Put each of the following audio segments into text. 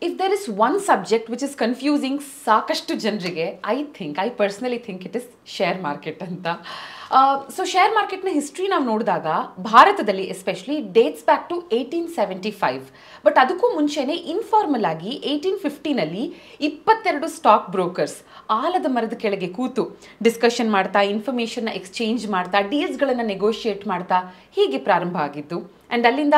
If there is one subject which is confusing ಸಾಕಷ್ಟು ಜನರಿಗೆ, I personally think it is share market ಅಂತ. So share ಮಾರ್ಕೆಟ್ನ history ನಾವು ನೋಡಿದಾಗ ಭಾರತದಲ್ಲಿ especially dates back to 1875. But ಅದಕ್ಕೂ ಮುಂಚೆನೇ ಇನ್ಫಾರ್ಮಲ್ ಆಗಿ 1850ನಲ್ಲಿ 22 ಸ್ಟಾಕ್ ಬ್ರೋಕರ್ಸ್ ಆಲದ ಮರದ ಕೆಳಗೆ ಕೂತು ಡಿಸ್ಕಷನ್ ಮಾಡ್ತಾ, ಇನ್ಫಾರ್ಮೇಷನ್ನ ಎಕ್ಸ್ಚೇಂಜ್ ಮಾಡ್ತಾ, ಡೀಲ್ಸ್ಗಳನ್ನು ನೆಗೋಷಿಯೇಟ್ ಮಾಡ್ತಾ ಹೀಗೆ ಪ್ರಾರಂಭ ಆಗಿದ್ದು. ಆ್ಯಂಡ್ ಅಲ್ಲಿಂದ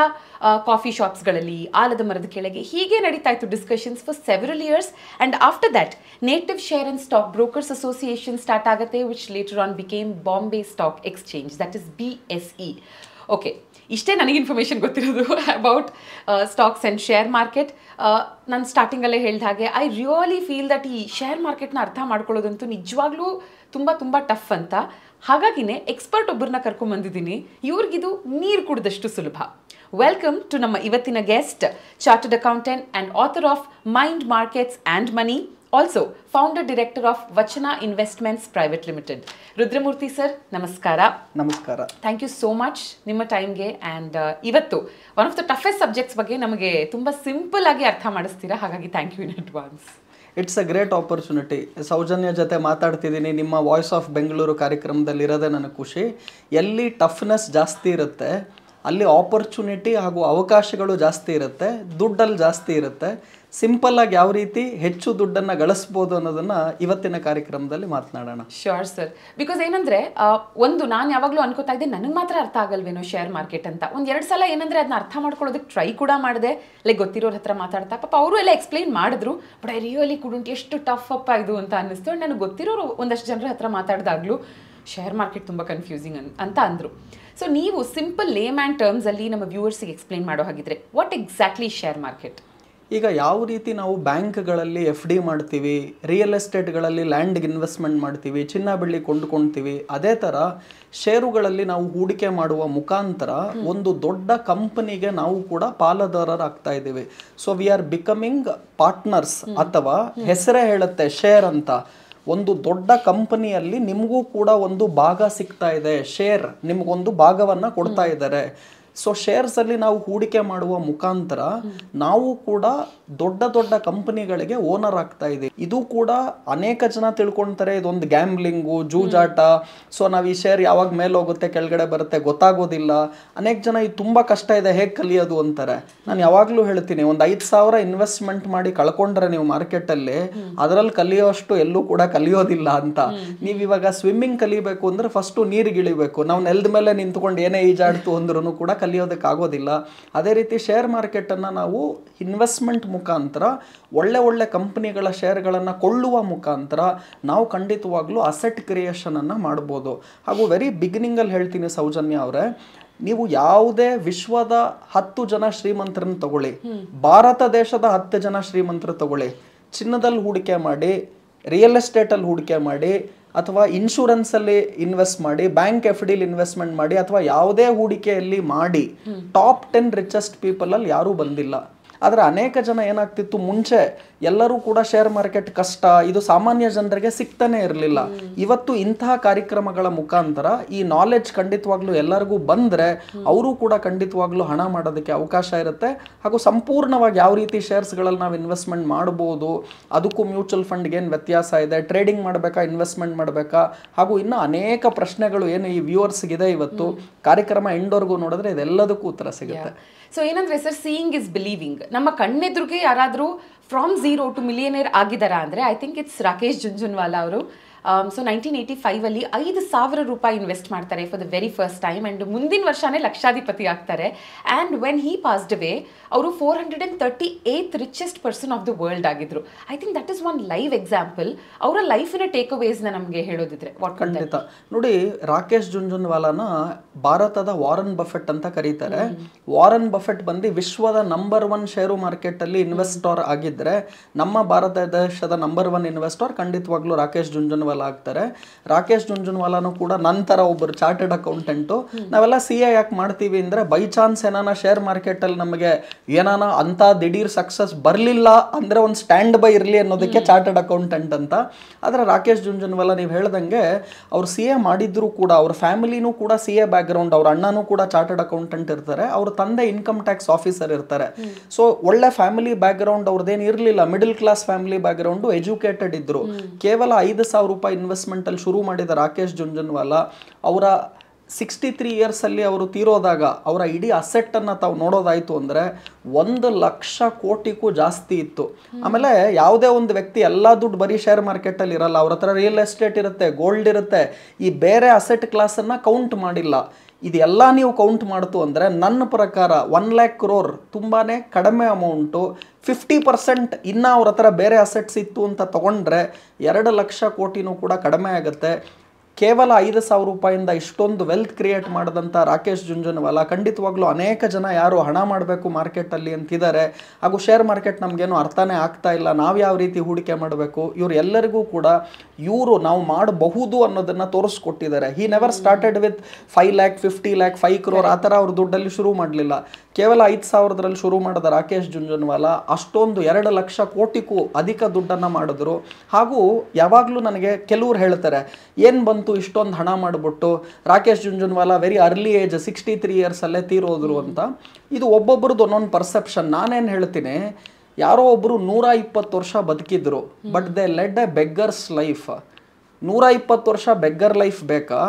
ಕಾಫಿ ಶಾಪ್ಸ್ಗಳಲ್ಲಿ, ಆಲದ ಮರದ ಕೆಳಗೆ ಹೀಗೆ ನಡೀತಾ ಇತ್ತು discussions for several years. And after that native share and stock brokers association start ಆಗುತ್ತೆ, which later on became Bombay stock exchange, that is BSE. Okay, ಇಷ್ಟೇ ನನಗೆ ಇನ್ಫಾರ್ಮೇಷನ್ ಗೊತ್ತಿರೋದು about stocks and share market. ನಾನು ಸ್ಟಾರ್ಟಿಂಗಲ್ಲೇ ಹೇಳಿದ ಹಾಗೆ ಐ ರಿಯಲಿ ಫೀಲ್ ದಟ್ ಈ share ಮಾರ್ಕೆಟ್ನ ಅರ್ಥ ಮಾಡ್ಕೊಳ್ಳೋದಂತೂ ನಿಜವಾಗ್ಲೂ ತುಂಬ ತುಂಬ ಟಫ್ ಅಂತ. ಹಾಗಾಗಿನೇ ಎಕ್ಸ್ಪರ್ಟ್ ಒಬ್ಬರನ್ನ ಕರ್ಕೊಂಡ್ಬಂದಿದ್ದೀನಿ. ಇವ್ರಿಗಿದು ನೀರು ಕುಡಿದಷ್ಟು ಸುಲಭ. ವೆಲ್ಕಮ್ ಟು ನಮ್ಮ ಇವತ್ತಿನ guest, chartered accountant and author of mind markets and money, also founder director of Vachana investments private limited, Rudramurthy sir. ನಮಸ್ಕಾರ. ನಮಸ್ಕಾರ. ಥ್ಯಾಂಕ್ ಯು ಸೋ ಮಚ್ ನಿಮ್ಮ ಟೈಮ್ಗೆ. ಆ್ಯಂಡ್ ಇವತ್ತು one of the toughest subjects ಬಗ್ಗೆ ನಮಗೆ ತುಂಬ ಸಿಂಪಲ್ ಆಗಿ ಅರ್ಥ ಮಾಡಿಸ್ತೀರಾ, ಹಾಗಾಗಿ thank you in advance. It's a great opportunity. Soujanya ಜೊತೆ ಮಾತಾಡ್ತಿದ್ದೀನಿ. ನಿಮ್ಮ ವಾಯ್ಸ್ ಆಫ್ ಬೆಂಗಳೂರು ಕಾರ್ಯಕ್ರಮದಲ್ಲಿ ಇರೋದೇ ನನಗೆ ಖುಷಿ. ಎಲ್ಲಿ ಟಫ್ನೆಸ್ ಜಾಸ್ತಿ ಇರುತ್ತೆ ಅಲ್ಲಿ ಆಪರ್ಚುನಿಟಿ ಹಾಗೂ ಅವಕಾಶಗಳು ಜಾಸ್ತಿ ಇರುತ್ತೆ, ದುಡ್ಡಲ್ಲಿ ಜಾಸ್ತಿ ಇರುತ್ತೆ. ಸಿಂಪಲ್ ಆಗಿ ಯಾವ ರೀತಿ ಹೆಚ್ಚು ದುಡ್ಡನ್ನು ಗಳಿಸ್ಬೋದು ಅನ್ನೋದನ್ನು ಇವತ್ತಿನ ಕಾರ್ಯಕ್ರಮದಲ್ಲಿ ಮಾತನಾಡೋಣ. Sure sir. ಬಿಕಾಸ್ ಏನಂದರೆ ಒಂದು ನಾನು ಯಾವಾಗಲೂ ಅನ್ಕೋತಾ ಇದ್ದೆ ನನಗೆ ಮಾತ್ರ ಅರ್ಥ ಆಗಲ್ವೇನೋ ಶೇರ್ ಮಾರ್ಕೆಟ್ ಅಂತ. ಒಂದು 2 ಸಲ ಏನಂದರೆ ಅದನ್ನ ಅರ್ಥ ಮಾಡ್ಕೊಳ್ಳೋದಕ್ಕೆ ಟ್ರೈ ಕೂಡ ಮಾಡಿದೆ, ಲೈಕ್ ಗೊತ್ತಿರೋರ ಹತ್ರ ಮಾತಾಡ್ತಾ. ಪಾಪ ಅವರು ಎಲ್ಲ ಎಕ್ಸ್ಪ್ಲೈನ್ ಮಾಡಿದ್ರು, ಬಟ್ ಐ ರಿಯಲಿ ಕುಡಂಟ್, ಎಷ್ಟು ಟಫ್ ಅಪ್ಪ ಇದು ಅಂತ ಅನ್ನಿಸ್ತು. ಆ್ಯಂಡ್ ನನಗೆ ಗೊತ್ತಿರೋರು ಒಂದಷ್ಟು ಜನರ ಹತ್ರ ಮಾತಾಡಿದಾಗಲೂ ಶೇರ್ ಮಾರ್ಕೆಟ್ ತುಂಬ ಕನ್ಫ್ಯೂಸಿಂಗ್ ಅಂತ ಅಂದರು. ಸೊ ನೀವು ಸಿಂಪಲ್ ಲೇಮ್ಯಾನ್ ಟರ್ಮ್ಸಲ್ಲಿ ನಮ್ಮ ವ್ಯೂವರ್ಸಿಗೆ ಎಕ್ಸ್ಪ್ಲೈನ್ ಮಾಡೋ ಹಾಗಿದ್ರೆ ವಾಟ್ ಎಕ್ಸಾಕ್ಟ್ಲಿ ಶೇರ್ ಮಾರ್ಕೆಟ್? ಈಗ ಯಾವ ರೀತಿ ನಾವು ಬ್ಯಾಂಕ್ಗಳಲ್ಲಿ FD ಮಾಡ್ತೀವಿ, ರಿಯಲ್ ಎಸ್ಟೇಟ್ಗಳಲ್ಲಿ ಲ್ಯಾಂಡ್ಗೆ ಇನ್ವೆಸ್ಟ್ಮೆಂಟ್ ಮಾಡ್ತೀವಿ, ಚಿನ್ನ ಬೆಳ್ಳಿ ಕೊಂಡ್ಕೊಳ್ತೀವಿ, ಅದೇ ಥರ ಷೇರುಗಳಲ್ಲಿ ನಾವು ಹೂಡಿಕೆ ಮಾಡುವ ಮುಖಾಂತರ ಒಂದು ದೊಡ್ಡ ಕಂಪನಿಗೆ ನಾವು ಕೂಡ ಪಾಲುದಾರರಾಗ್ತಾ ಇದ್ದೀವಿ. So we are becoming partners, ಅಥವಾ ಹೆಸರೇ ಹೇಳುತ್ತೆ ಶೇರ್ ಅಂತ. ಒಂದು ದೊಡ್ಡ ಕಂಪನಿಯಲ್ಲಿ ನಿಮಗೂ ಕೂಡ ಒಂದು ಭಾಗ ಸಿಗ್ತಾ ಇದೆ, ಶೇರ್ ನಿಮಗೊಂದು ಭಾಗವನ್ನು ಕೊಡ್ತಾ ಇದ್ದಾರೆ. ಸೊ ಶೇರ್ಸಲ್ಲಿ ನಾವು ಹೂಡಿಕೆ ಮಾಡುವ ಮುಖಾಂತರ ನಾವು ಕೂಡ ದೊಡ್ಡ ದೊಡ್ಡ ಕಂಪನಿಗಳಿಗೆ ಓನರ್ ಆಗ್ತಾ ಇದ್ದೀವಿ. ಇದು ಕೂಡ ಅನೇಕ ಜನ ತಿಳ್ಕೊಳ್ತಾರೆ ಇದೊಂದು ಗ್ಯಾಮ್ಲಿಂಗು, ಜೂಜಾಟ. ಸೊ ನಾವು ಈ ಶೇರ್ ಯಾವಾಗ ಮೇಲೆ ಹೋಗುತ್ತೆ ಕೆಳಗಡೆ ಬರುತ್ತೆ ಗೊತ್ತಾಗೋದಿಲ್ಲ. ಅನೇಕ ಜನ ಇದು ತುಂಬ ಕಷ್ಟ ಇದೆ, ಹೇಗೆ ಕಲಿಯೋದು ಅಂತಾರೆ. ನಾನು ಯಾವಾಗಲೂ ಹೇಳ್ತೀನಿ, ಒಂದು 5,000 ಇನ್ವೆಸ್ಟ್ಮೆಂಟ್ ಮಾಡಿ ಕಳ್ಕೊಂಡ್ರೆ ನೀವು ಮಾರ್ಕೆಟಲ್ಲಿ ಅದರಲ್ಲಿ ಕಲಿಯೋಷ್ಟು ಎಲ್ಲೂ ಕೂಡ ಕಲಿಯೋದಿಲ್ಲ ಅಂತ. ನೀವು ಇವಾಗ ಸ್ವಿಮ್ಮಿಂಗ್ ಕಲಿಬೇಕು ಅಂದ್ರೆ ಫಸ್ಟು ನೀರಿಗೆ ಇಳಿಬೇಕು. ನಾವು ನೆಲದ ಮೇಲೆ ನಿಂತ್ಕೊಂಡು ಏನೇ ಈಜಾಡ್ತು ಅಂದ್ರೂ ಕೂಡ ಕಲಿಯೋದಕ್ಕಾಗೋದಿಲ್ಲ. ಅದೇ ರೀತಿ ಶೇರ್ ಮಾರ್ಕೆಟನ್ನು ನಾವು ಇನ್ವೆಸ್ಟ್ಮೆಂಟ್ ಮುಖಾಂತರ ಒಳ್ಳೆ ಒಳ್ಳೆ ಕಂಪನಿಗಳ ಶೇರ್ಗಳನ್ನು ಕೊಳ್ಳುವ ಮುಖಾಂತರ ನಾವು ಖಂಡಿತವಾಗ್ಲೂ ಅಸೆಟ್ ಕ್ರಿಯೇಷನನ್ನು ಮಾಡ್ಬೋದು. ಹಾಗೂ ವೆರಿ ಬಿಗಿನಿಂಗಲ್ಲಿ ಹೇಳ್ತೀನಿ ಸೌಜನ್ಯ ಅವರೇ, ನೀವು ಯಾವುದೇ ವಿಶ್ವದ 10 ಜನ ಶ್ರೀಮಂತರನ್ನು ತಗೊಳ್ಳಿ, ಭಾರತ ದೇಶದ 10 ಜನ ಶ್ರೀಮಂತರು ತಗೊಳ್ಳಿ, ಚಿನ್ನದಲ್ಲಿ ಹೂಡಿಕೆ ಮಾಡಿ, ರಿಯಲ್ ಎಸ್ಟೇಟಲ್ಲಿ ಹೂಡಿಕೆ ಮಾಡಿ, ಅಥವಾ ಇನ್ಶೂರೆನ್ಸಲ್ಲಿ ಇನ್ವೆಸ್ಟ್ ಮಾಡಿ, ಬ್ಯಾಂಕ್ FDಲಿ ಇನ್ವೆಸ್ಟ್ಮೆಂಟ್ ಮಾಡಿ, ಅಥವಾ ಯಾವುದೇ ಹೂಡಿಕೆಯಲ್ಲಿ ಮಾಡಿ ಟಾಪ್ 10 ರಿಚೆಸ್ಟ್ ಪೀಪಲಲ್ಲಿ ಯಾರೂ ಬಂದಿಲ್ಲ. ಆದರೆ ಅನೇಕ ಜನ ಏನಾಗ್ತಿತ್ತು, ಮುಂಚೆ ಎಲ್ಲರೂ ಕೂಡ ಶೇರ್ ಮಾರ್ಕೆಟ್ ಕಷ್ಟ, ಇದು ಸಾಮಾನ್ಯ ಜನರಿಗೆ ಸಿಗ್ತಾನೆ ಇರಲಿಲ್ಲ. ಇವತ್ತು ಇಂತಹ ಕಾರ್ಯಕ್ರಮಗಳ ಮುಖಾಂತರ ಈ ನಾಲೆಡ್ಜ್ ಖಂಡಿತವಾಗ್ಲೂ ಎಲ್ಲರಿಗೂ ಬಂದರೆ ಅವರು ಕೂಡ ಖಂಡಿತವಾಗ್ಲೂ ಹಣ ಮಾಡೋದಕ್ಕೆ ಅವಕಾಶ ಇರುತ್ತೆ. ಹಾಗೂ ಸಂಪೂರ್ಣವಾಗಿ ಯಾವ ರೀತಿ ಶೇರ್ಸ್ಗಳಲ್ಲಿ ನಾವು ಇನ್ವೆಸ್ಟ್ಮೆಂಟ್ ಮಾಡ್ಬೋದು, ಅದಕ್ಕೂ ಮ್ಯೂಚುವಲ್ ಫಂಡ್ಗೆ ಏನು ವ್ಯತ್ಯಾಸ ಇದೆ, ಟ್ರೇಡಿಂಗ್ ಮಾಡಬೇಕಾ, ಇನ್ವೆಸ್ಟ್ಮೆಂಟ್ ಮಾಡಬೇಕಾ, ಹಾಗೂ ಇನ್ನೂ ಅನೇಕ ಪ್ರಶ್ನೆಗಳು ಏನು ಈ ವ್ಯೂವರ್ಸ್ಗಿದೆ ಇವತ್ತು ಕಾರ್ಯಕ್ರಮ ಎಂಡ್ವರೆಗೂ ನೋಡಿದ್ರೆ ಇದೆಲ್ಲದಕ್ಕೂ ಉತ್ತರ ಸಿಗುತ್ತೆ. ಸೊ ಏನಂದ್ರೆ ಸರ್, ಸೀಯಿಂಗ್ ಇಸ್ ಬಿಲೀವಿಂಗ್. ನಮ್ಮ ಕಣ್ಣೆದುರಿಗೆ ಯಾರಾದರೂ ಫ್ರಮ್ 0 to millionaire ಆಗಿದ್ದಾರಾ ಅಂದರೆ I think it's Rakesh Jhunjhunwala ಅವರು. ಸೊ 1985 5,000 ರೂಪಾಯಿ ಇನ್ವೆಸ್ಟ್ ಮಾಡ್ತಾರೆ for the very first time. And ಮುಂದಿನ ವರ್ಷನೇ ಲಕ್ಷಾಧಿಪತಿ ಆಗ್ತಾರೆ. And when he passed away ಅವರು 438th richest person of the world ಆಗಿದ್ರು. I think that is one live example. ಅವರ ಲೈಫಿನ ಟೇಕ್ ಅವೇಸ್ನ ನಮಗೆ ಹೇಳೋದಿದ್ರೆ ಖಂಡಿತ ನೋಡಿ, ರಾಕೇಶ್ ಜುಂಜುನ್ವಾಲಾನ ಭಾರತದ ವಾರನ್ ಬಫೆಟ್ ಅಂತ ಕರೀತಾರೆ. ವಾರನ್ ಬಫೆಟ್ ಬಂದು ವಿಶ್ವದ ನಂಬರ್ 1 ಷೇರು ಮಾರ್ಕೆಟ್ ಅಲ್ಲಿ ಇನ್ವೆಸ್ಟರ್ ಆಗಿದ್ರೆ, ನಮ್ಮ ಭಾರತ ದೇಶದ ನಂಬರ್ 1 ಇನ್ವೆಸ್ಟರ್ ಖಂಡಿತವಾಗ್ಲೂ ರಾಕೇಶ್ ಜುಂಜುನ್ವಾಲಾ ಜುಂಜುನ್ವಾಲಾ ಆಗ್ತಾರೆ. ರಾಕೇಶ್ ಜುಂಜುನ್ವಾಲಾನು ಕೂಡ ನಂತರ ಒಬ್ಬರು ಚಾರ್ಟೆಡ್ ಅಕೌಂಟೆಂಟು. ನಾವೆಲ್ಲ CA ಯಾಕೆ ಮಾಡ್ತೀವಿ ಅಂದರೆ ಬೈ ಚಾನ್ಸ್ ಏನಾನ ಶೇರ್ ಮಾರ್ಕೆಟಲ್ಲಿ ನಮಗೆ ಏನಾನ ಅಂತ ದಿಢೀರ್ ಸಕ್ಸಸ್ ಬರಲಿಲ್ಲ ಅಂದರೆ ಒಂದು ಸ್ಟ್ಯಾಂಡ್ ಬೈ ಇರಲಿ ಅನ್ನೋದಕ್ಕೆ ಚಾರ್ಟೆಡ್ ಅಕೌಂಟೆಂಟ್ ಅಂತ. ಆದರೆ ರಾಕೇಶ್ ಜುಂಜುನ್ವಾಲಾ ನೀವು ಹೇಳ್ದಂಗೆ ಅವ್ರು CA ಮಾಡಿದ್ರು ಕೂಡ ಅವ್ರ ಫ್ಯಾಮಿಲಿನೂ ಕೂಡ CA ಬ್ಯಾಕ್ಗ್ರೌಂಡ್, ಅವ್ರ ಅಣ್ಣನೂ ಕೂಡ ಚಾರ್ಟೆಡ್ ಅಕೌಂಟೆಂಟ್ ಇರ್ತಾರೆ, ಅವ್ರ ತಂದೆ ಇನ್ಕಮ್ ಟ್ಯಾಕ್ಸ್ ಆಫೀಸರ್ ಇರ್ತಾರೆ. ಸೊ ಒಳ್ಳೆ ಫ್ಯಾಮಿಲಿ ಬ್ಯಾಕ್ಗ್ರೌಂಡ್ ಅವ್ರದ್ದೇನು ಇರಲಿಲ್ಲ, middle class family background, educated ಇದ್ರು. ಕೇವಲ 5,000 ರೂಪಾಯಿ ಇನ್ವೆಸ್ಟ್ಮೆಂಟ್ ಅಲ್ಲಿ ಶುರು ಮಾಡಿದ ರಾಕೇಶ್ ಜುಂಜುನ್ವಾಲಾ ಅವರ 63 ಇಯರ್ಸಲ್ಲಿ ಅವರು ತೀರೋದಾಗ ಅವರ ಇಡೀ ಅಸೆಟ್ಟನ್ನು ತಾವು ನೋಡೋದಾಯಿತು ಅಂದರೆ 1,00,000 ಕೋಟಿಗೂ ಜಾಸ್ತಿ ಇತ್ತು. ಆಮೇಲೆ ಯಾವುದೇ ಒಂದು ವ್ಯಕ್ತಿ ಎಲ್ಲ ದುಡ್ಡು ಬರೀ ಶೇರ್ ಮಾರ್ಕೆಟಲ್ಲಿ ಇರಲ್ಲ, ಅವ್ರ ಹತ್ರ ರಿಯಲ್ ಎಸ್ಟೇಟ್ ಇರುತ್ತೆ, ಗೋಲ್ಡ್ ಇರುತ್ತೆ, ಈ ಬೇರೆ ಅಸೆಟ್ ಕ್ಲಾಸನ್ನು ಕೌಂಟ್ ಮಾಡಿಲ್ಲ. ಇದೆಲ್ಲ ನೀವು ಕೌಂಟ್ ಮಾಡ್ತು ಅಂದರೆ ನನ್ನ ಪ್ರಕಾರ 1,00,000 crore ತುಂಬಾ ಕಡಿಮೆ ಅಮೌಂಟು. 50% ಇನ್ನೂ ಅವ್ರ ಹತ್ರ ಬೇರೆ ಅಸೆಟ್ಸ್ ಇತ್ತು ಅಂತ ತೊಗೊಂಡ್ರೆ 2,00,000 ಕೋಟಿನೂ ಕೂಡ ಕಡಿಮೆ ಆಗುತ್ತೆ. ಕೇವಲ 5,000 ರೂಪಾಯಿಂದ ಇಷ್ಟೊಂದು ವೆಲ್ತ್ ಕ್ರಿಯೇಟ್ ಮಾಡಿದಂಥ ರಾಕೇಶ್ ಜುಂಜುನ್ವಾಲಾ ಖಂಡಿತವಾಗ್ಲೂ ಅನೇಕ ಜನ ಯಾರು ಹಣ ಮಾಡಬೇಕು ಮಾರ್ಕೆಟಲ್ಲಿ ಅಂತಿದ್ದಾರೆ, ಹಾಗೂ ಶೇರ್ ಮಾರ್ಕೆಟ್ ನಮಗೇನು ಅರ್ಥನೇ ಆಗ್ತಾ ಇಲ್ಲ, ನಾವು ಯಾವ ರೀತಿ ಹೂಡಿಕೆ ಮಾಡಬೇಕು, ಇವರು ಎಲ್ಲರಿಗೂ ಕೂಡ ಇವರು ನಾವು ಮಾಡಬಹುದು ಅನ್ನೋದನ್ನು ತೋರಿಸ್ಕೊಟ್ಟಿದ್ದಾರೆ. He never started with 5 lakh 50 lakh 5 crore ಆ ಥರ ಅವ್ರ ದುಡ್ಡಲ್ಲಿ ಶುರು ಮಾಡಲಿಲ್ಲ. ಕೇವಲ 5,000ರಲ್ಲಿ ಶುರು ಮಾಡಿದ ರಾಕೇಶ್ ಜುಂಜುನ್ವಾಲಾ ಅಷ್ಟೊಂದು 2,00,000 ಕೋಟಿಗೂ ಅಧಿಕ ದುಡ್ಡನ್ನು ಮಾಡಿದ್ರು. ಹಾಗೂ ಯಾವಾಗಲೂ ನನಗೆ ಕೆಲವ್ರು ಹೇಳ್ತಾರೆ ಏನು ಬಂತು ಇಷ್ಟೊಂದು ಹಣ ಮಾಡಿಬಿಟ್ಟು, Rakesh Jhunjhunwala very early age 63 ಇಯರ್ಸಲ್ಲೇ ತೀರೋದ್ರು ಅಂತ. ಇದು ಒಬ್ಬೊಬ್ಬರದ್ದು ಒಂದೊಂದು ಪರ್ಸೆಪ್ಷನ್. ನಾನೇನು ಹೇಳ್ತೀನಿ, ಯಾರೋ ಒಬ್ಬರು 120 ವರ್ಷ ಬದುಕಿದ್ರು, but they led a beggars life. 120 ವರ್ಷ ಬೆಗ್ಗರ್ ಲೈಫ್ ಬೇಕಾ,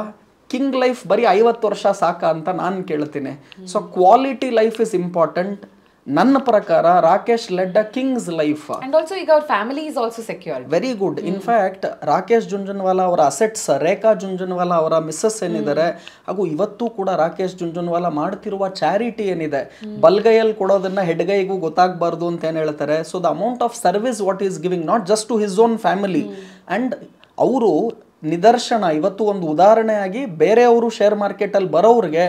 ಕಿಂಗ್ ಲೈಫ್ ಬರೀ 50 ವರ್ಷ ಸಾಕಾ ಅಂತ ನಾನು ಕೇಳ್ತೀನಿ. So quality life is important. ನನ್ನ ಪ್ರಕಾರ Rakesh led a kings life. And also ಈಗ ಅವ್ರ family is also secured. Very good. In fact Rakesh Jhunjhunwala ಅವರ ಅಸೆಟ್ಸ್, ರೇಖಾ ಜುಂಜುನ್ವಾಲಾ ಅವರ ಮಿಸ್ಸಸ್ ಏನಿದ್ದಾರೆ, ಹಾಗೂ ಇವತ್ತು ಕೂಡ ರಾಕೇಶ್ ಜುಂಜುನ್ವಾಲಾ ಮಾಡ್ತಿರುವ ಚಾರಿಟಿ ಏನಿದೆ, ಬಲ್ಗೈಯಲ್ಲಿ ಕೊಡೋದನ್ನ ಹೆಡ್ಗೈಗೂ ಗೊತ್ತಾಗಬಾರ್ದು ಅಂತ ಏನು ಹೇಳ್ತಾರೆ. So the amount of service what is giving not just to his own family, and ಅವರು ನಿದರ್ಶನ, ಇವತ್ತು ಒಂದು ಉದಾಹರಣೆಯಾಗಿ ಬೇರೆಯವರು ಶೇರ್ ಮಾರ್ಕೆಟಲ್ಲಿ ಬರೋರಿಗೆ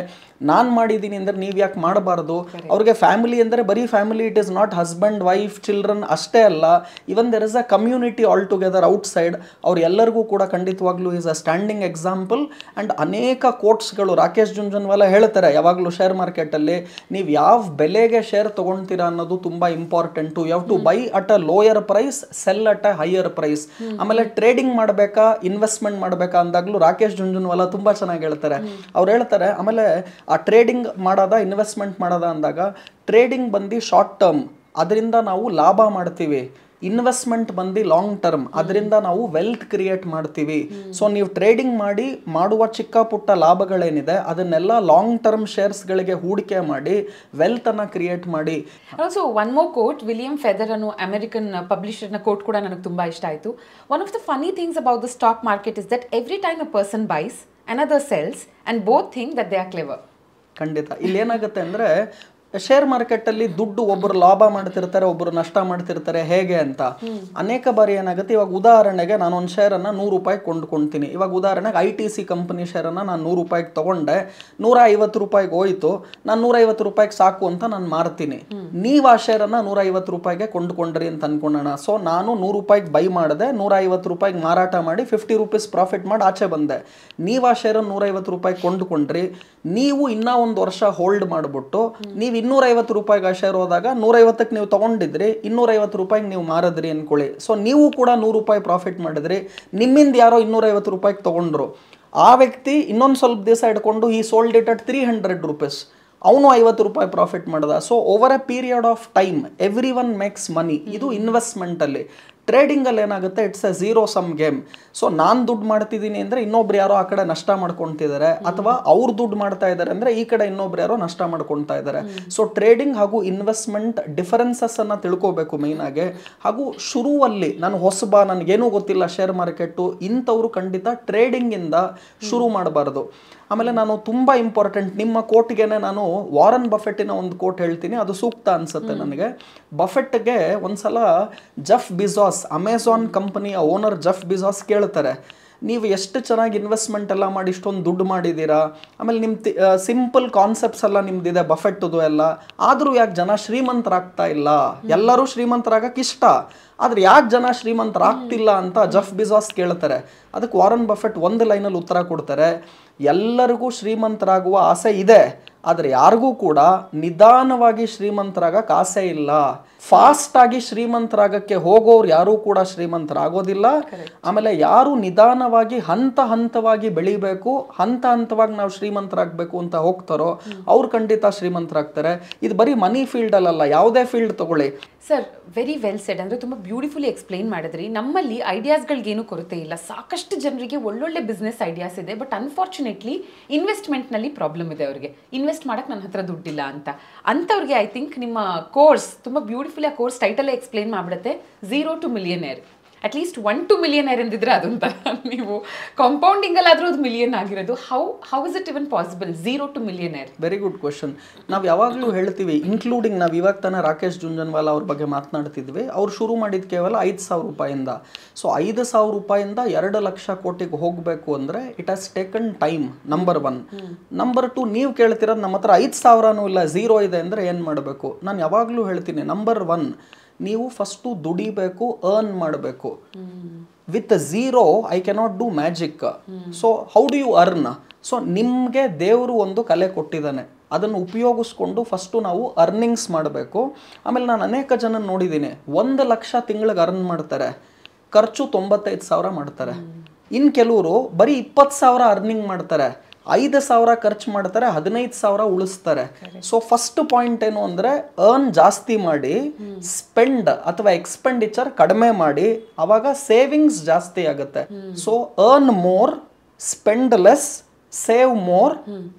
ನಾನು ಮಾಡಿದ್ದೀನಿ ಅಂದರೆ ನೀವು ಯಾಕೆ ಮಾಡಬಾರ್ದು. ಅವ್ರಿಗೆ ಫ್ಯಾಮಿಲಿ ಅಂದರೆ ಬರೀ family, it is not husband wife children ಅಷ್ಟೇ ಅಲ್ಲ, even there is a community all together outside. ಅವ್ರು ಎಲ್ಲರಿಗೂ ಕೂಡ ಖಂಡಿತವಾಗ್ಲೂ is a standing example. And ಅನೇಕ ಕೋಟ್ಸ್ಗಳು ರಾಕೇಶ್ ಜುಂಜುನ್ವಾಲಾ ಹೇಳ್ತಾರೆ ಯಾವಾಗಲೂ ಶೇರ್ ಮಾರ್ಕೆಟಲ್ಲಿ ನೀವು ಯಾವ ಬೆಲೆಗೆ ಶೇರ್ ತೊಗೊಳ್ತೀರಾ ಅನ್ನೋದು ತುಂಬ important. You have to buy at a lower price, sell at a higher price. ಆಮೇಲೆ ಟ್ರೇಡಿಂಗ್ ಮಾಡಬೇಕಾ ಇನ್ವೆಸ್ಟ್ಮೆಂಟ್ ಮಾಡಬೇಕಾ ಅಂದಾಗಲೂ ರಾಕೇಶ್ ಜುಂಜುನ್ವಾಲಾ ತುಂಬ ಚೆನ್ನಾಗಿ ಹೇಳ್ತಾರೆ. ಅವ್ರು ಹೇಳ್ತಾರೆ ಆಮೇಲೆ ಆ ಟ್ರೇಡಿಂಗ್ ಮಾಡೋದ ಇನ್ವೆಸ್ಟ್ಮೆಂಟ್ ಮಾಡೋದ ಅಂದಾಗ, ಟ್ರೇಡಿಂಗ್ ಬಂದು ಶಾರ್ಟ್ ಟರ್ಮ್, ಅದರಿಂದ ನಾವು ಲಾಭ ಮಾಡ್ತೀವಿ. ಇನ್ವೆಸ್ಟ್ಮೆಂಟ್ ಬಂದು ಲಾಂಗ್ ಟರ್ಮ್, ಅದರಿಂದ ನಾವು ವೆಲ್ತ್ ಕ್ರಿಯೇಟ್ ಮಾಡ್ತೀವಿ. ಸೊ ನೀವು ಟ್ರೇಡಿಂಗ್ ಮಾಡಿ ಮಾಡುವ ಚಿಕ್ಕ ಪುಟ್ಟ ಲಾಭಗಳೇನಿದೆ ಅದನ್ನೆಲ್ಲ ಲಾಂಗ್ ಟರ್ಮ್ ಶೇರ್ಸ್ಗಳಿಗೆ ಹೂಡಿಕೆ ಮಾಡಿ ವೆಲ್ತನ್ನು ಕ್ರಿಯೇಟ್ ಮಾಡಿ. Also one more quote, William Feather ಅನ್ನೋ ಅಮೆರಿಕನ್ ಪಬ್ಲಿಷರ್ನ ಕೋಟ್ ಕೂಡ ನನಗೆ ತುಂಬ ಇಷ್ಟ ಆಯಿತು. One of the funny things about the stock market is that every time a person buys another sells and both think that they are clever. ಖಂಡಿತ ಇಲ್ಲೇನಾಗುತ್ತೆ ಅಂದರೆ share ಮಾರ್ಕೆಟಲ್ಲಿ ದುಡ್ಡು ಒಬ್ಬರು ಲಾಭ ಮಾಡ್ತಿರ್ತಾರೆ, ಒಬ್ಬರು ನಷ್ಟ ಮಾಡ್ತಿರ್ತಾರೆ. ಹೇಗೆ ಅಂತ ಅನೇಕ ಬಾರಿ ಏನಾಗುತ್ತೆ, ಇವಾಗ ಉದಾಹರಣೆಗೆ ನಾನು ಒಂದು ಶೇರನ್ನು 100 ರೂಪಾಯಿಗೆ ಕೊಂಡ್ಕೊಳ್ತೀನಿ. ಇವಾಗ ಉದಾಹರಣೆಗೆ ITC ಕಂಪನಿ ಶೇರನ್ನು ನಾನು 100 ರೂಪಾಯಿಗೆ ತೊಗೊಂಡೆ, 150 ರೂಪಾಯಿಗೆ ಹೋಯಿತು, ನಾನು 150 ರೂಪಾಯಿಗೆ ಸಾಕು ಅಂತ ನಾನು ಮಾರ್ತೀನಿ. ನೀವು ಆ ಶೇರನ್ನು 150 ರೂಪಾಯಿಗೆ ಕೊಂಡ್ಕೊಂಡ್ರಿ ಅಂತ ಅನ್ಕೊಳ್ಳೋಣ. ಸೊ ನಾನು 100 ರೂಪಾಯಿಗೆ ಬೈ ಮಾಡಿದೆ, 150 ರೂಪಾಯಿಗೆ ಮಾರಾಟ ಮಾಡಿ 50 ರೂಪೀಸ್ ಪ್ರಾಫಿಟ್ ಮಾಡಿ ಆಚೆ ಬಂದೆ. ನೀವು ಆ ಶೇರನ್ನು 150 ರೂಪಾಯಿಗೆ ಕೊಂಡ್ಕೊಂಡ್ರಿ, ನೀವು ಇನ್ನೂ ಒಂದು ವರ್ಷ ಹೋಲ್ಡ್ ಮಾಡಿಬಿಟ್ಟು ನೀವು 250 ರೂಪಾಯಿಗೆ ಆ ಶೇರ್ ಹೋದಾಗ 150ಕ್ಕೆ ನೀವು ತೊಗೊಂಡಿದ್ರಿ, 250 ರೂಪಾಯಿಗೆ ನೀವು ಮಾರಿದ್ರಿ ಅನ್ಕೊಳ್ಳಿ. ಸೊ ನೀವು ಕೂಡ 100 ರೂಪಾಯಿ ಪ್ರಾಫಿಟ್ ಮಾಡಿದ್ರಿ, ನಿಮ್ಮಿಂದ ಯಾರೋ 250 ರೂಪಾಯಿಗೆ ತೊಗೊಂಡ್ರು. ಆ ವ್ಯಕ್ತಿ ಇನ್ನೊಂದು ಸ್ವಲ್ಪ ದಿವಸ ಇಟ್ಕೊಂಡು ಈ ಸೋಲ್ಡ್ ಇಟ್ ಅಟ್ 300 ರೂಪೀಸ್, ಅವನು 50 ರೂಪಾಯಿ ಪ್ರಾಫಿಟ್ ಮಾಡ್ದ. So over a period of time every one makes money. ಇದು ಇನ್ವೆಸ್ಟ್ಮೆಂಟಲ್ಲಿ. ಟ್ರೇಡಿಂಗಲ್ಲಿ ಏನಾಗುತ್ತೆ, it's a zero sum game. So ನಾನು ದುಡ್ಡು ಮಾಡ್ತಿದ್ದೀನಿ ಅಂದರೆ ಇನ್ನೊಬ್ರು ಯಾರೋ ಆ ಕಡೆ ನಷ್ಟ ಮಾಡ್ಕೊಳ್ತಿದ್ದಾರೆ, ಅಥವಾ ಅವ್ರು ದುಡ್ಡು ಮಾಡ್ತಾ ಇದ್ದಾರೆ ಅಂದರೆ ಈ ಕಡೆ ಇನ್ನೊಬ್ರು ಯಾರೋ ನಷ್ಟ ಮಾಡ್ಕೊಳ್ತಾ ಇದ್ದಾರೆ. ಸೊ ಟ್ರೇಡಿಂಗ್ ಹಾಗೂ ಇನ್ವೆಸ್ಟ್ಮೆಂಟ್ ಡಿಫರೆನ್ಸಸ್ಸನ್ನು ತಿಳ್ಕೋಬೇಕು ಮೇಯ್ನಾಗೆ. ಹಾಗೂ ಶುರುವಲ್ಲಿ ನಾನು ಹೊಸಬ, ನನಗೇನೂ ಗೊತ್ತಿಲ್ಲ ಶೇರ್ ಮಾರ್ಕೆಟು, ಇಂಥವ್ರು ಖಂಡಿತ ಟ್ರೇಡಿಂಗಿಂದ ಶುರು ಮಾಡಬಾರ್ದು. ಆಮೇಲೆ ನಾನು ತುಂಬ ಇಂಪಾರ್ಟೆಂಟ್, ನಿಮ್ಮ ಕೋಟ್ಗೆನೆ ನಾನು ವಾರನ್ ಬಫೆಟ್ಟಿನ ಒಂದು ಕೋಟ್ ಹೇಳ್ತೀನಿ, ಅದು ಸೂಕ್ತ ಅನ್ಸುತ್ತೆ ನನಗೆ. ಬಫೆಟ್ಗೆ ಒಂದ್ಸಲ ಜೆಫ್ ಬಿಜಾಸ್, ಅಮೆಝಾನ್ ಕಂಪನಿಯ ಓನರ್ ಜೆಫ್ ಬಿಜಾಸ್ ಕೇಳ್ತಾರೆ, ನೀವು ಎಷ್ಟು ಚೆನ್ನಾಗಿ ಇನ್ವೆಸ್ಟ್ಮೆಂಟ್ ಎಲ್ಲ ಮಾಡಿ ಇಷ್ಟೊಂದು ದುಡ್ಡು ಮಾಡಿದ್ದೀರಾ, ಆಮೇಲೆ ನಿಮ್ಮ ಸಿಂಪಲ್ ಕಾನ್ಸೆಪ್ಟ್ಸ್ ಎಲ್ಲ ನಿಮ್ದಿದೆ ಬಫೆಟ್ದು ಎಲ್ಲ, ಆದರೂ ಯಾಕೆ ಜನ ಶ್ರೀಮಂತರಾಗ್ತಾ ಇಲ್ಲ? ಎಲ್ಲರೂ ಶ್ರೀಮಂತರಾಗಕ್ಕೆ ಇಷ್ಟ, ಆದ್ರೆ ಯಾಕೆ ಜನ ಶ್ರೀಮಂತರಾಗ್ತಿಲ್ಲ ಅಂತ ಜೆಫ್ ಬೆಜೋಸ್ ಕೇಳ್ತಾರೆ. ಅದಕ್ಕೆ ವಾರನ್ ಬಫೆಟ್ ಒಂದು ಲೈನಲ್ಲಿ ಉತ್ತರ ಕೊಡ್ತಾರೆ, ಎಲ್ಲರಿಗೂ ಶ್ರೀಮಂತರಾಗುವ ಆಸೆ ಇದೆ, ಆದರೆ ಯಾರಿಗೂ ಕೂಡ ನಿಧಾನವಾಗಿ ಶ್ರೀಮಂತರಾಗಕ್ಕೆ ಆಸೆ ಇಲ್ಲ. ಫಾಸ್ಟ್ ಆಗಿ ಶ್ರೀಮಂತರಾಗಕ್ಕೆ ಹೋಗೋರು ಯಾರೂ ಕೂಡ ಶ್ರೀಮಂತರಾಗೋದಿಲ್ಲ. ಆಮೇಲೆ ಯಾರು ನಿಧಾನವಾಗಿ ಹಂತ ಹಂತವಾಗಿ ಬೆಳಿಬೇಕು, ಹಂತ ಹಂತವಾಗಿ ನಾವು ಶ್ರೀಮಂತರಾಗಬೇಕು ಅಂತ ಹೋಗ್ತಾರೋ ಅವ್ರು ಖಂಡಿತ ಶ್ರೀಮಂತರಾಗ್ತಾರೆ. ಇದು ಬರೀ ಮನಿ ಫೀಲ್ಡಲ್ಲ, ಯಾವುದೇ ಫೀಲ್ಡ್ ತಗೊಳ್ಳಿ. Sir, very well shed. ಅಂದರೆ ತುಂಬ ಬ್ಯೂಟಿಫುಲಿ ಎಕ್ಸ್ಪ್ಲೈನ್ ಮಾಡಿದ್ರಿ. ನಮ್ಮಲ್ಲಿ ಐಡಿಯಾಸ್ಗಳಿಗೇನು ಕೊರತೆ ಇಲ್ಲ, ಸಾಕಷ್ಟು ಜನರಿಗೆ ಒಳ್ಳೊಳ್ಳೆ ಬಿಸ್ನೆಸ್ ಐಡಿಯಾಸ್ ಇದೆ. ಬಟ್ ಅನ್ಫಾರ್ಚುನೇಟ್ಲಿ ಇನ್ವೆಸ್ಟ್ಮೆಂಟ್ನಲ್ಲಿ ಪ್ರಾಬ್ಲಮ್ ಇದೆ. ಅವರಿಗೆ ಇನ್ವೆಸ್ಟ್ ಮಾಡೋಕ್ಕೆ ನನ್ನ ಹತ್ರ ದುಡ್ಡಿಲ್ಲ ಅಂಥವ್ರಿಗೆ ಐ ಥಿಂಕ್ ನಿಮ್ಮ ಕೋರ್ಸ್ ತುಂಬ ಬ್ಯೂಟಿಫುಲಿ, ಆ ಕೋರ್ಸ್ ಟೈಟಲ್ಲೇ ಎಕ್ಸ್ಪ್ಲೈನ್ ಮಾಡಿಬಿಡುತ್ತೆ. 0 to millionaire. At least 1 to millionaire ಎಂದಿದ್ರೆ ಅದೊಂಥರ, ನೀವು ಕಾಂಪೌಂಡಿಂಗಲ್ಲಾದರೂ ಅದು ಮಿಲಿಯನ್ ಆಗಿರೋದು. How is it even possible 0 to millionaire? Very good question. ನಾವು ಯಾವಾಗಲೂ ಹೇಳ್ತೀವಿ, ಇನ್ಕ್ಲೂಡಿಂಗ್ ನಾವು ಇವಾಗ ತಾನೇ ರಾಕೇಶ್ ಜುಂಜನ್ವಾಲಾ ಅವ್ರ ಬಗ್ಗೆ ಮಾತನಾಡ್ತಿದ್ವಿ. ಅವ್ರು ಶುರು ಮಾಡಿದ ಕೇವಲ 5,000 ರೂಪಾಯಿಂದ. ಸೊ 5,000 ರೂಪಾಯಿಂದ 2 ಲಕ್ಷ ಕೋಟಿಗೆ ಹೋಗಬೇಕು ಅಂದರೆ it has taken time, number 1. Number 2, ನೀವು ಕೇಳ್ತಿರೋದು ನಮ್ಮ ಹತ್ರ 5,000ನೂ ಇಲ್ಲ, 0 ಇದೆ ಅಂದರೆ ಏನು ಮಾಡಬೇಕು? ನಾನು ಯಾವಾಗಲೂ ಹೇಳ್ತೀನಿ, ನಂಬರ್ 1, ನೀವು ಫಸ್ಟು ದುಡಿಬೇಕು, ಅರ್ನ್ ಮಾಡಬೇಕು. With 0 I cannot do magic. So how do you earn? So ನಿಮಗೆ ದೇವರು ಒಂದು ಕಲೆ ಕೊಟ್ಟಿದ್ದಾನೆ, ಅದನ್ನು ಉಪಯೋಗಿಸ್ಕೊಂಡು ಫಸ್ಟು ನಾವು ಅರ್ನಿಂಗ್ಸ್ ಮಾಡಬೇಕು. ಆಮೇಲೆ ನಾನು ಅನೇಕ ಜನ ನೋಡಿದ್ದೀನಿ, 1 ಲಕ್ಷ ತಿಂಗಳಿಗೆ ಅರ್ನ್ ಮಾಡ್ತಾರೆ, ಖರ್ಚು 95,000 ಮಾಡ್ತಾರೆ. ಇನ್ನು ಕೆಲವರು ಬರೀ 20,000 ಅರ್ನಿಂಗ್ ಮಾಡ್ತಾರೆ, 5,000 ಖರ್ಚು ಮಾಡ್ತಾರೆ, 15,000 ಉಳಿಸ್ತಾರೆ. ಸೊ ಫಸ್ಟ್ ಪಾಯಿಂಟ್ ಏನು ಅಂದರೆ, ಅರ್ನ್ ಜಾಸ್ತಿ ಮಾಡಿ, ಸ್ಪೆಂಡ್ ಅಥವಾ ಎಕ್ಸ್ಪೆಂಡಿಚರ್ ಕಡಿಮೆ ಮಾಡಿ, ಅವಾಗ ಸೇವಿಂಗ್ಸ್ ಜಾಸ್ತಿ ಆಗುತ್ತೆ. So earn more, spend less, save more,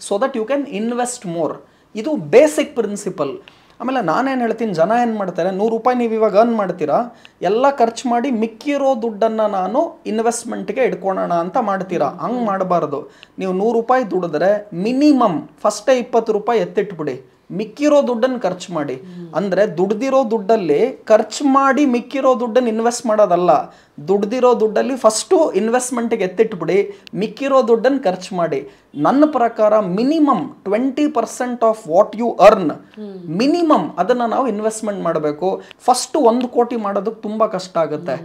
so that you can invest more. ಇದು ಬೇಸಿಕ್ ಪ್ರಿನ್ಸಿಪಲ್. ಆಮೇಲೆ ನಾನೇನು ಹೇಳ್ತೀನಿ, ಜನ ಏನು ಮಾಡ್ತಾರೆ, 100 ರೂಪಾಯಿ ನೀವು ಇವಾಗ ಅರ್ನ್ ಮಾಡ್ತೀರಾ, ಎಲ್ಲ ಖರ್ಚು ಮಾಡಿ ಮಿಕ್ಕಿರೋ ದುಡ್ಡನ್ನು ನಾನು ಇನ್ವೆಸ್ಟ್ಮೆಂಟ್ಗೆ ಇಟ್ಕೊಳ್ಳೋಣ ಅಂತ ಮಾಡ್ತೀರಾ. ಹಂಗೆ ಮಾಡಬಾರ್ದು. ನೀವು 100 ರೂಪಾಯಿ ದುಡಿದ್ರೆ ಮಿನಿಮಮ್ ಫಸ್ಟೇ 20 ರೂಪಾಯಿ ಎತ್ತಿಟ್ಬಿಡಿ, ಮಿಕ್ಕಿರೋ ದುಡ್ಡನ್ನು ಖರ್ಚು ಮಾಡಿ. ಅಂದರೆ ದುಡ್ದಿರೋ ದುಡ್ಡಲ್ಲಿ ಖರ್ಚು ಮಾಡಿ ಮಿಕ್ಕಿರೋ ದುಡ್ಡನ್ನು ಇನ್ವೆಸ್ಟ್ ಮಾಡೋದಲ್ಲ, ದುಡ್ದಿರೋ ದುಡ್ಡಲ್ಲಿ ಫಸ್ಟು ಇನ್ವೆಸ್ಟ್ಮೆಂಟಿಗೆ ಎತ್ತಿಟ್ಬಿಡಿ, ಮಿಕ್ಕಿರೋ ದುಡ್ಡನ್ನು ಖರ್ಚು ಮಾಡಿ. ನನ್ನ ಪ್ರಕಾರ minimum 20% of what you earn, minimum ಅದನ್ನು ನಾವು ಇನ್ವೆಸ್ಟ್ಮೆಂಟ್ ಮಾಡಬೇಕು. ಫಸ್ಟು 1 ಕೋಟಿ ಮಾಡೋದಕ್ಕೆ ತುಂಬ ಕಷ್ಟ ಆಗುತ್ತೆ.